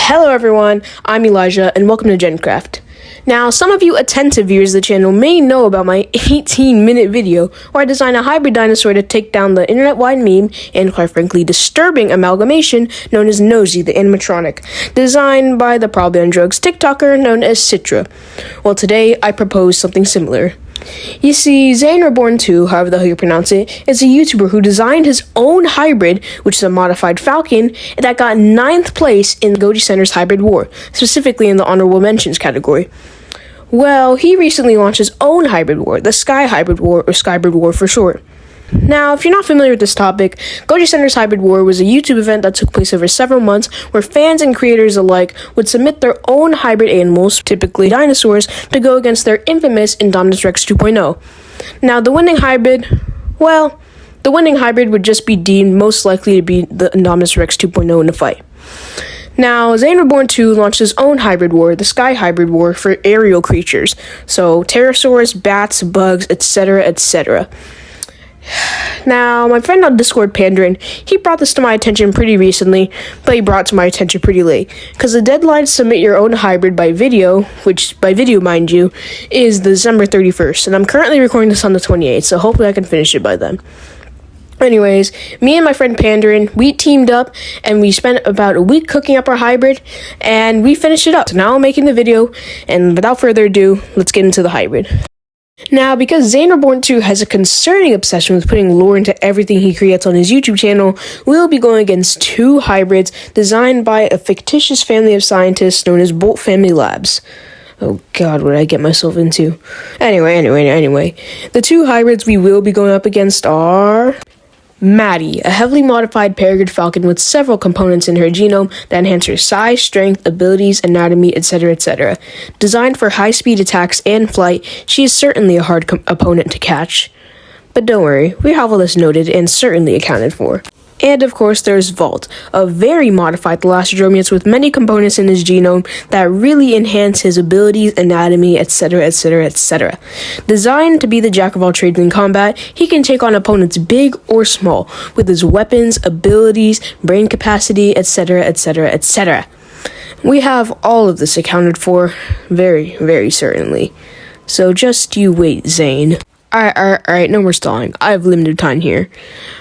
Hello everyone, I'm Elijah and welcome to GenCraft. Now, some of you attentive viewers of the channel may know about my 18-minute video where I designed a hybrid dinosaur to take down the internet-wide meme and, quite frankly, disturbing amalgamation known as Nosy, the animatronic, designed by the probably on drugs TikToker known as Citra. Well, today I propose something similar. You see, Zane Reborn 2, however the hell you pronounce it, is a YouTuber who designed his own hybrid, which is a modified falcon, that got 9th place in Goji Center's Hybrid War, specifically in the Honorable Mentions category. Well, he recently launched his own hybrid war, the Sky Hybrid War, or Skybrid War for short. Now, if you're not familiar with this topic, Goji Center's Hybrid War was a YouTube event that took place over several months where fans and creators alike would submit their own hybrid animals, typically dinosaurs, to go against their infamous Indominus Rex 2.0. Now, the winning hybrid would just be deemed most likely to be the Indominus Rex 2.0 in the fight. Now, Zane Reborn 2 launched his own hybrid war, the Sky Hybrid War, for aerial creatures, so pterosaurs, bats, bugs, etc., etc. Now, my friend on Discord, Pandrin, he brought this to my attention pretty recently, but he brought it to my attention pretty late, because the deadline to submit your own hybrid by video, which, by video, mind you, is December 31st, and I'm currently recording this on the 28th, so hopefully I can finish it by then. Anyways, me and my friend Pandrin, we teamed up, and we spent about a week cooking up our hybrid, and we finished it up. So now I'm making the video, and without further ado, let's get into the hybrid. Now, because Zane Reborn 2 has a concerning obsession with putting lore into everything he creates on his YouTube channel, we'll be going against two hybrids designed by a fictitious family of scientists known as Bolt Family Labs. Oh god, what did I get myself into? Anyway. The two hybrids we will be going up against are Maddie, a heavily modified peregrine falcon with several components in her genome that enhance her size, strength, abilities, anatomy, etc., etc. Designed for high-speed attacks and flight, she is certainly a hard opponent to catch. But don't worry, we have all this noted and certainly accounted for. And of course, there's Vault, a very modified Thalassodromeus with many components in his genome that really enhance his abilities, anatomy, etc., etc., etc. Designed to be the jack of all trades in combat, he can take on opponents big or small with his weapons, abilities, brain capacity, etc., etc., etc. We have all of this accounted for, very, very certainly. So just you wait, Zane. Alright, no more stalling. I have limited time here.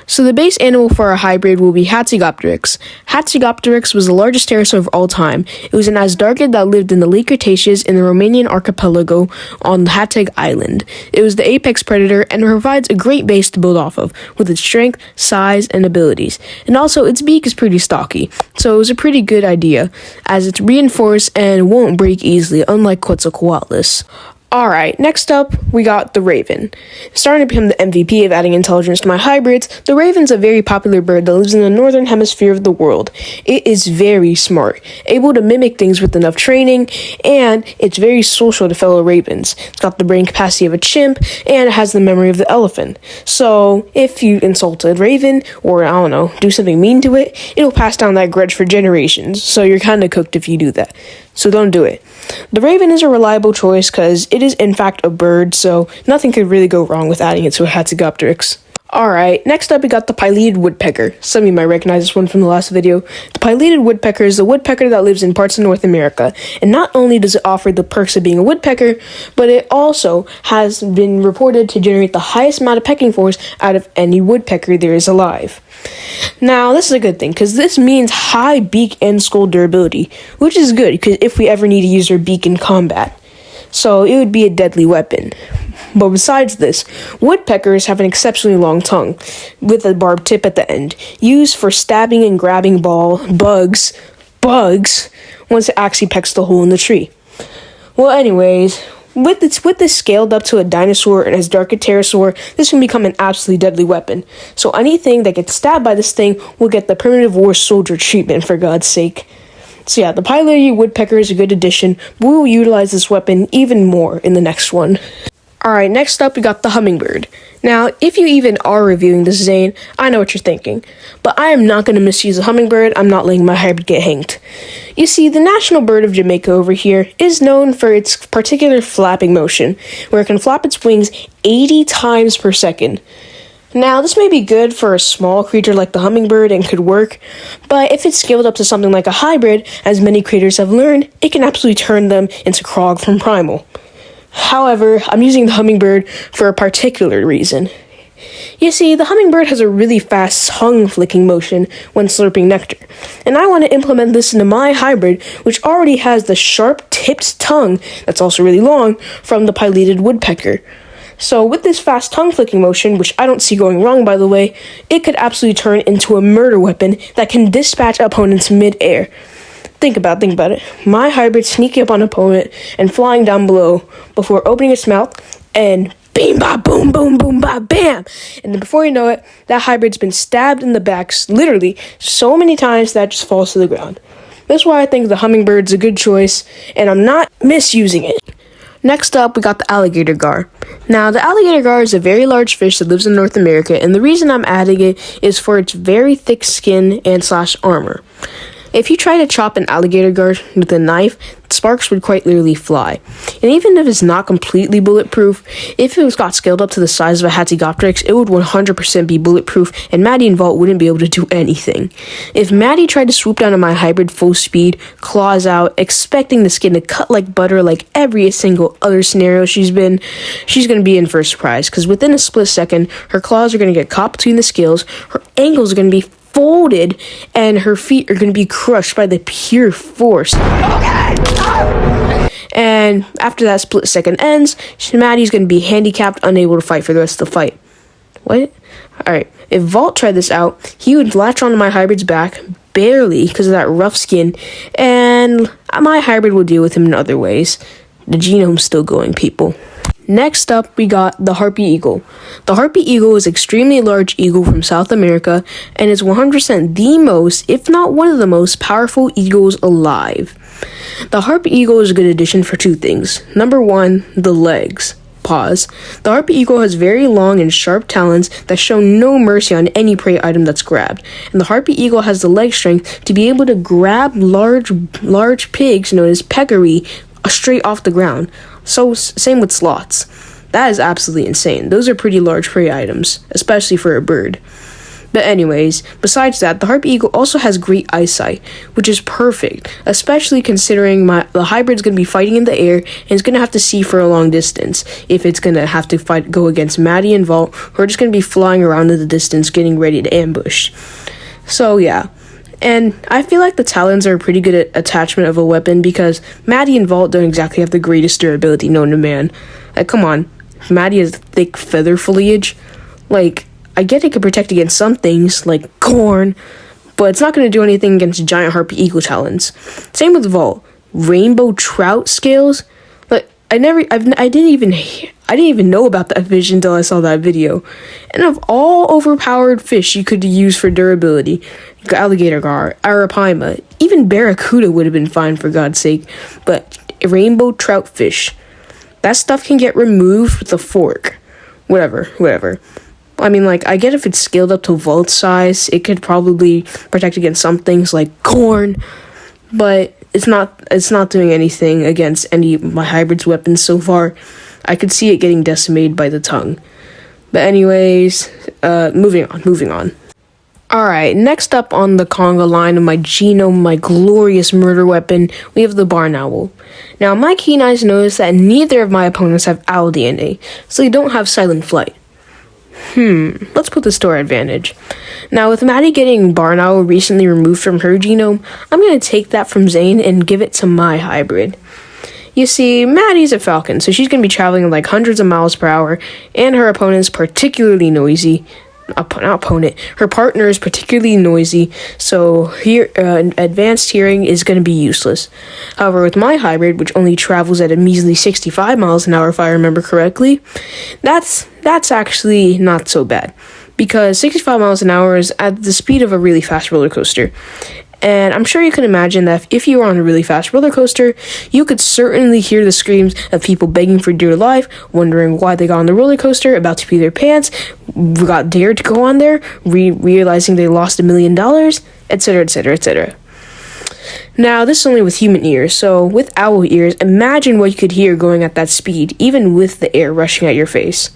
So the base animal for our hybrid will be Hatzegopteryx. Hatzegopteryx was the largest pterosaur of all time. It was an Asdargid that lived in the late Cretaceous in the Romanian archipelago on Hateg Island. It was the apex predator and provides a great base to build off of, with its strength, size, and abilities. And also, its beak is pretty stocky, so it was a pretty good idea, as it's reinforced and won't break easily, unlike Quetzalcoatlus. Alright, next up, we got the Raven. Starting to become the MVP of adding intelligence to my hybrids, the Raven's a very popular bird that lives in the northern hemisphere of the world. It is very smart, able to mimic things with enough training, and it's very social to fellow ravens. It's got the brain capacity of a chimp, and it has the memory of the elephant. So, if you insult a raven, or I don't know, do something mean to it, it'll pass down that grudge for generations, so you're kinda cooked if you do that. So don't do it. The Raven is a reliable choice because it is in fact a bird, so nothing could really go wrong with adding it to a Hatzegopteryx. Alright, next up we got the pileated woodpecker. Some of you might recognize this one from the last video. The pileated woodpecker is a woodpecker that lives in parts of North America, and not only does it offer the perks of being a woodpecker, but it also has been reported to generate the highest amount of pecking force out of any woodpecker there is alive. Now, this is a good thing, because this means high beak and skull durability, which is good, because if we ever need to use our beak in combat. So, it would be a deadly weapon. But besides this, woodpeckers have an exceptionally long tongue, with a barbed tip at the end, used for stabbing and grabbing bugs, once it actually pecks the hole in the tree. Well, anyways, with this scaled up to a dinosaur and as dark a pterosaur, this can become an absolutely deadly weapon. So anything that gets stabbed by this thing will get the primitive war soldier treatment, for God's sake. So yeah, the pileated woodpecker is a good addition, but we will utilize this weapon even more in the next one. Alright, next up we got the hummingbird. Now, if you even are reviewing this, Zane, I know what you're thinking, but I am not going to misuse a hummingbird. I'm not letting my hybrid get hanked. You see, the national bird of Jamaica over here is known for its particular flapping motion, where it can flap its wings 80 times per second. Now, this may be good for a small creature like the hummingbird and could work, but if it's scaled up to something like a hybrid, as many creators have learned, it can absolutely turn them into Krog from Primal. However, I'm using the hummingbird for a particular reason. You see, the hummingbird has a really fast tongue-flicking motion when slurping nectar, and I want to implement this into my hybrid, which already has the sharp-tipped tongue that's also really long from the pileated woodpecker. So with this fast tongue-flicking motion, which I don't see going wrong by the way, it could absolutely turn into a murder weapon that can dispatch opponents mid-air. Think about it. My hybrid sneaking up on an opponent and flying down below before opening its mouth and beam, ba, boom, boom, boom, ba, bam. And then before you know it, that hybrid's been stabbed in the back literally so many times that it just falls to the ground. That's why I think the hummingbird's a good choice, and I'm not misusing it. Next up, we got the alligator gar. Now, the alligator gar is a very large fish that lives in North America, and the reason I'm adding it is for its very thick skin and / armor. If you try to chop an alligator gar with a knife, sparks would quite literally fly. And even if it's not completely bulletproof, if it got scaled up to the size of a Hatzegopteryx, it would 100% be bulletproof, and Maddie and Vault wouldn't be able to do anything. If Maddie tried to swoop down on my hybrid full speed, claws out, expecting the skin to cut like butter like every single other scenario she's going to be in for a surprise, because within a split second, her claws are going to get caught between the scales, her ankles are going to be folded, and her feet are going to be crushed by the pure force. And after that split second ends, Maddie's going to be handicapped, unable to fight for the rest of the fight. What? Alright, if Vault tried this out, he would latch onto my hybrid's back, barely, because of that rough skin, and my hybrid will deal with him in other ways. The genome's still going, people. Next up, we got the harpy eagle. The harpy eagle is an extremely large eagle from South America, and is 100% the most, if not one of the most, powerful eagles alive. The harpy eagle is a good addition for two things. Number one, the legs. Pause. The harpy eagle has very long and sharp talons that show no mercy on any prey item that's grabbed, and the harpy eagle has the leg strength to be able to grab large pigs known as peccary straight off the ground. So, same with sloths. That is absolutely insane. Those are pretty large prey items, especially for a bird. But anyways, besides that, the harpy eagle also has great eyesight, which is perfect, especially considering the hybrid's going to be fighting in the air, and it's going to have to see for a long distance if it's going to have to go against Maddie and Vault, who are just going to be flying around in the distance getting ready to ambush. So yeah. And I feel like the talons are a pretty good attachment of a weapon, because Maddie and Vault don't exactly have the greatest durability known to man. Like, come on. Maddie has thick feather foliage. Like, I get it could protect against some things, like corn, but it's not going to do anything against giant harpy eagle talons. Same with Vault. Rainbow trout scales. Like, I didn't even know about that fish until I saw that video. And of all overpowered fish you could use for durability, alligator gar, arapaima, even barracuda would have been fine for God's sake, but rainbow trout fish, that stuff can get removed with a fork. Whatever. I mean, like, I get if it's scaled up to Vault size, it could probably protect against some things like corn, but it's not doing anything against any of my hybrid's weapons so far. I could see it getting decimated by the tongue. But anyways, moving on. Alright, next up on the conga line of my genome, my glorious murder weapon, we have the barn owl. Now, my keen eyes notice that neither of my opponents have owl DNA, so they don't have silent flight. Let's put this to our advantage. Now, with Maddie getting barn owl recently removed from her genome, I'm going to take that from Zane and give it to my hybrid. You see, Maddie's a falcon, so she's going to be traveling at like hundreds of miles per hour, and her opponent's particularly noisy. Her partner is particularly noisy, so advanced hearing is going to be useless. However, with my hybrid, which only travels at a measly 65 miles an hour if I remember correctly, that's actually not so bad, because 65 miles an hour is at the speed of a really fast roller coaster. And I'm sure you can imagine that if you were on a really fast roller coaster, you could certainly hear the screams of people begging for dear life, wondering why they got on the roller coaster, about to pee their pants, got dared to go on there, realizing they lost $1 million, etc., etc., etc. Now, this is only with human ears, so with owl ears, imagine what you could hear going at that speed, even with the air rushing at your face.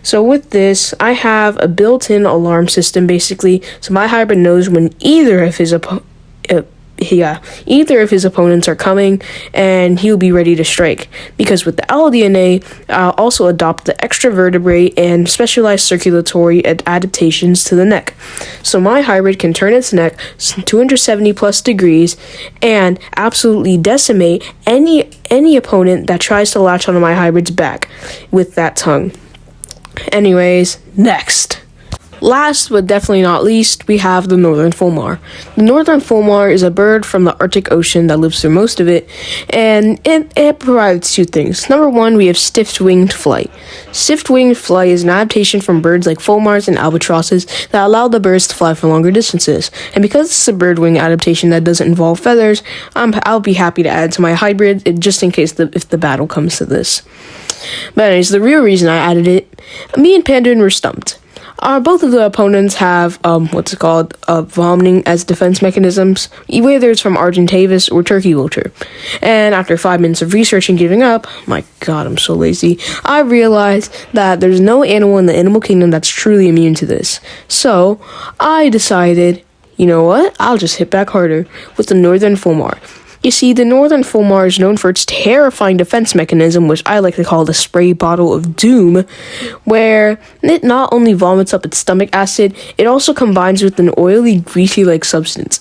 So with this, I have a built-in alarm system, basically, so my hybrid knows when either of his opponents are coming, and he'll be ready to strike. Because with the LDNA, I'll also adopt the extra vertebrae and specialized circulatory adaptations to the neck. So my hybrid can turn its neck 270 plus degrees and absolutely decimate any opponent that tries to latch onto my hybrid's back with that tongue. Anyways, next. Last but definitely not least, we have the northern fulmar. The northern fulmar is a bird from the Arctic Ocean that lives through most of it, and it provides two things. Number one, we have stiff-winged flight. Stiff-winged flight is an adaptation from birds like fulmars and albatrosses that allow the birds to fly for longer distances. And because it's a bird wing adaptation that doesn't involve feathers, I'll be happy to add to my hybrid, just in case if the battle comes to this. But anyways, the real reason I added it, me and Pandarin were stumped. Both of the opponents have, vomiting as defense mechanisms, whether it's from Argentavis or turkey vulture. And after 5 minutes of research and giving up, my god, I'm so lazy, I realized that there's no animal in the animal kingdom that's truly immune to this. So, I decided, you know what, I'll just hit back harder with the northern fulmar. You see, the northern fulmar is known for its terrifying defense mechanism, which I like to call the spray bottle of doom, where it not only vomits up its stomach acid, it also combines with an oily, greasy-like substance,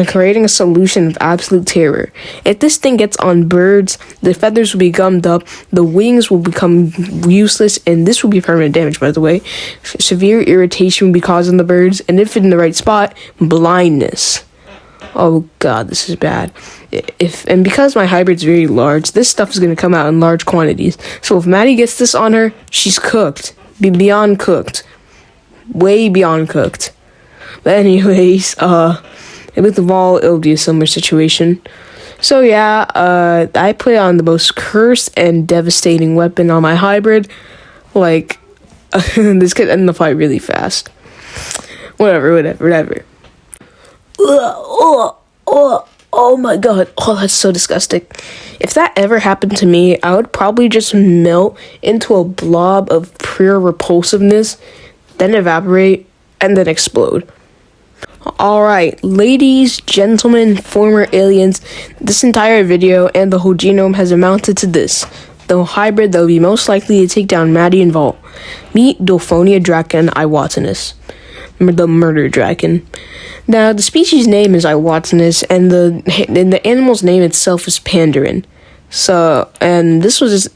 creating a solution of absolute terror. If this thing gets on birds, the feathers will be gummed up, the wings will become useless, and this will be permanent damage, by the way. Severe irritation will be caused on the birds, and if in the right spot, blindness. Oh god, this is bad. Because my hybrid's very large, this stuff is going to come out in large quantities. So if Maddie gets this on her, she's cooked. Beyond cooked. Way beyond cooked. But anyways, with the Vol, it'll be a similar situation. So yeah, I play on the most cursed and devastating weapon on my hybrid. This could end the fight really fast. Whatever. Oh my god. Oh, that's so disgusting. If that ever happened to me, I would probably just melt into a blob of pure repulsiveness, then evaporate, and then explode. Alright, ladies, gentlemen, former aliens, this entire video and the whole genome has amounted to this. The hybrid that will be most likely to take down Maddie and Vault. Meet Dolphonia draken iwatinus, the murder dragon. Now, the species name is iwatinus, and the animal's name itself is Pandarin. So, and this was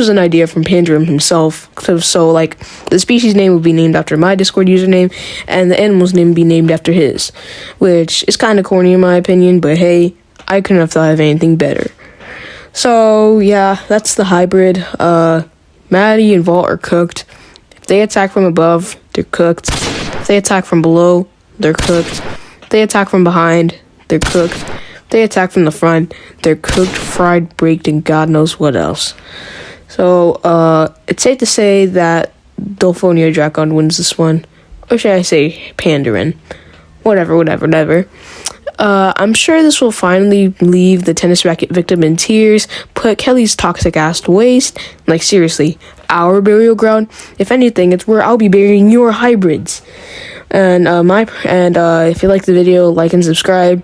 an idea from Pandarin himself. So, the species name would be named after my Discord username, and the animal's name would be named after his, which is kind of corny in my opinion, but hey, I couldn't have thought of anything better. So, yeah, that's the hybrid. Maddie and Vault are cooked. If they attack from above, they're cooked. If they attack from below, they're cooked. If they attack from behind, they're cooked. If they attack from the front, they're cooked, fried, baked, and God knows what else. So, it's safe to say that Dolphonia Dracon wins this one. Or should I say Pandarin? Whatever. I'm sure this will finally leave the tennis racket victim in tears, put Kelly's toxic ass to waste. Seriously, our burial ground? If anything, it's where I'll be burying your hybrids. And if you like the video, like and subscribe.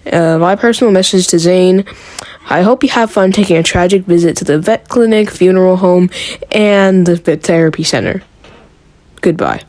My personal message to Zane: I hope you have fun taking a tragic visit to the vet clinic, funeral home, and the therapy center. Goodbye.